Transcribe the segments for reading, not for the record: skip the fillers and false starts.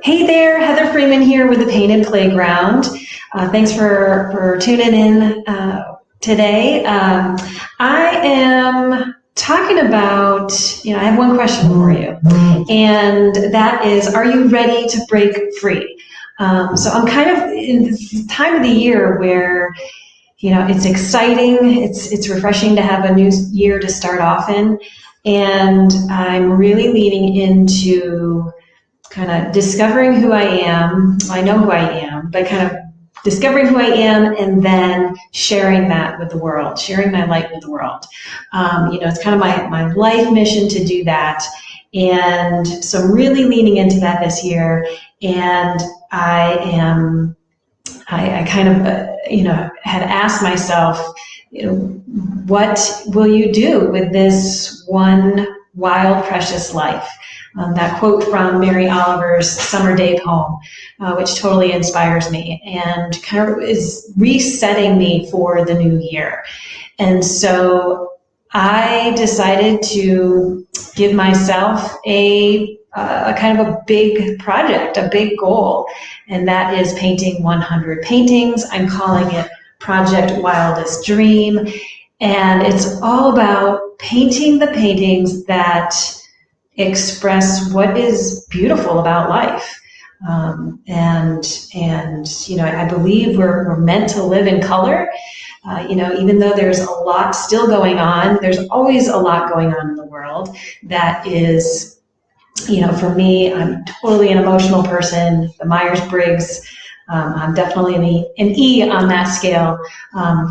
Hey there, Heather Freeman here with the Painted Playground. Thanks for tuning in today. I am talking about, I have one question for you, and that is, are you ready to break free? So I'm kind of in this time of the year where, it's exciting, it's refreshing to have a new year to start off in, and I'm really leaning into kind of discovering who I am. I know who I am, but kind of discovering who I am and then sharing that with the world, sharing my light with the world. It's kind of my life mission to do that. And so I'm really leaning into that this year. And I kind of, had asked myself, what will you do with this one wild, precious life? That quote from Mary Oliver's Summer Day poem, which totally inspires me and kind of is resetting me for the new year. And so I decided to give myself a kind of a big project, a big goal, and that is painting 100 paintings. I'm calling it Project Wildest Dream, and it's all about painting the paintings that express what is beautiful about life. I believe we're meant to live in color. Even though there's a lot still going on, there's always a lot going on in the world that is, for me, I'm totally an emotional person, the Myers-Briggs. I'm definitely an E on that scale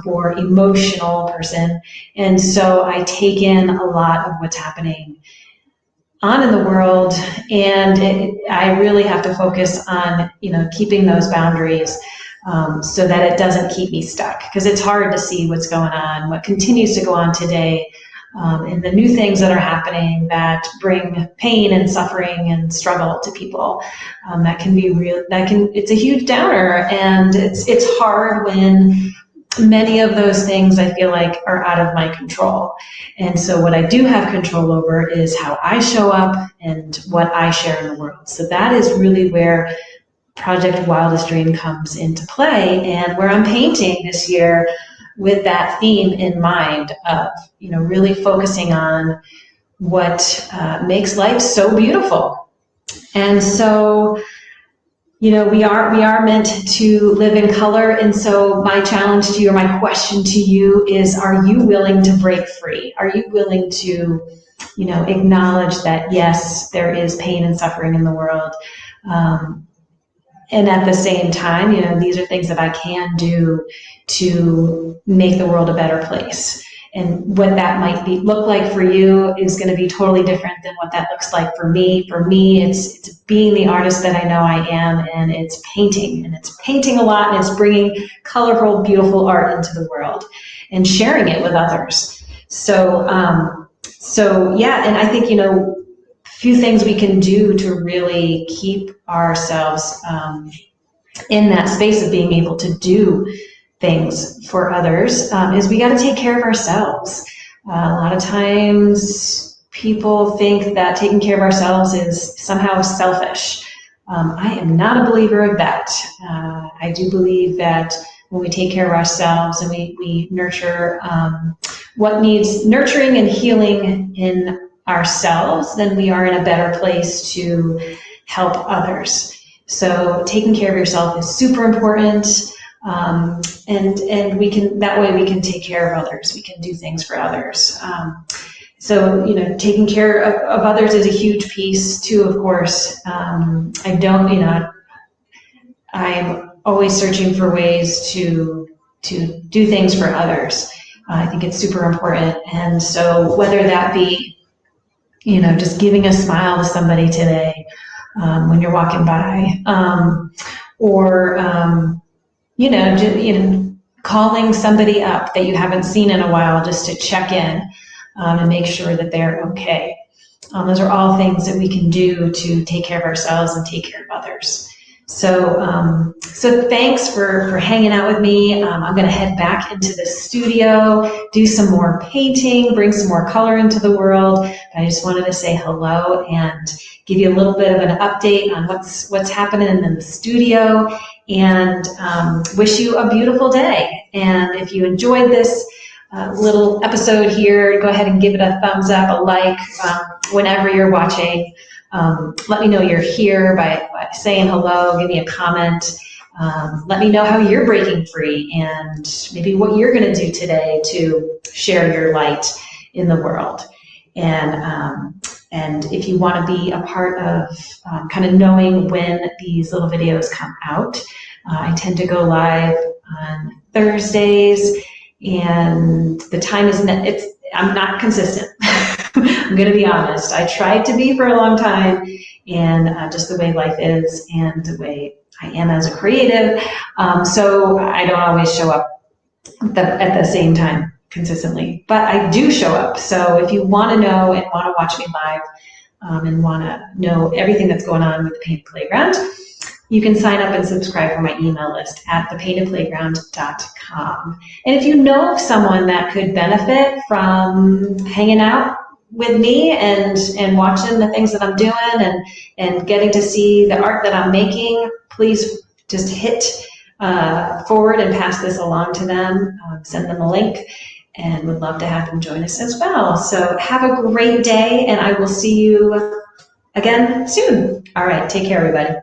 for emotional person. And so I take in a lot of what's happening on in the world, and I really have to focus on, keeping those boundaries so that it doesn't keep me stuck, because it's hard to see what's going on, what continues to go on today, and the new things that are happening that bring pain and suffering and struggle to people. That can be real. It's a huge downer, and it's hard when many of those things I feel like are out of my control. And so what I do have control over is how I show up and what I share in the world. So that is really where Project Wildest Dream comes into play, and where I'm painting this year with that theme in mind of, really focusing on what makes life so beautiful. And so we are meant to live in color, and so my challenge to you, or my question to you is, are you willing to break free? Are you willing to, acknowledge that, yes, there is pain and suffering in the world, and at the same time, these are things that I can do to make the world a better place. And what that might look like for you is going to be totally different than what that looks like for me. For me, it's being the artist that I know I am, and it's painting. And it's painting a lot, and it's bringing colorful, beautiful art into the world and sharing it with others. So yeah, and I think, a few things we can do to really keep ourselves in that space of being able to do things for others is we got to take care of ourselves. A lot of times people think that taking care of ourselves is somehow selfish. I am not a believer of that. I do believe that when we take care of ourselves and we nurture what needs nurturing and healing in ourselves, then we are in a better place to help others. So taking care of yourself is super important. And we can, that way we can take care of others. We can do things for others. So, taking care of others is a huge piece too, of course. I'm always searching for ways to do things for others. I think it's super important. And so whether that be, just giving a smile to somebody today, when you're walking by, or, calling somebody up that you haven't seen in a while just to check in and make sure that they're okay. Those are all things that we can do to take care of ourselves and take care of others. So thanks for hanging out with me. I'm going to head back into the studio, do some more painting, bring some more color into the world. I just wanted to say hello and give you a little bit of an update on what's happening in the studio, and wish you a beautiful day. And if you enjoyed this little episode here, go ahead and give it a thumbs up, a like, whenever you're watching. Let me know you're here by saying hello, give me a comment. Let me know how you're breaking free and maybe what you're going to do today to share your light in the world. And if you want to be a part of kind of knowing when these little videos come out, I tend to go live on Thursdays, and the time is I'm not consistent. I'm going to be honest. I tried to be for a long time, and just the way life is and the way I am as a creative, so I don't always show up at the same time consistently, but I do show up. So if you want to know and want to watch me live, and want to know everything that's going on with the Painted Playground, you can sign up and subscribe for my email list at thepaintedplayground.com. And if you know of someone that could benefit from hanging out with me and watching the things that I'm doing and getting to see the art that I'm making, please just hit forward and pass this along to them. Send them a link, and would love to have them join us as well. So have a great day, and I will see you again soon. All right, take care, everybody.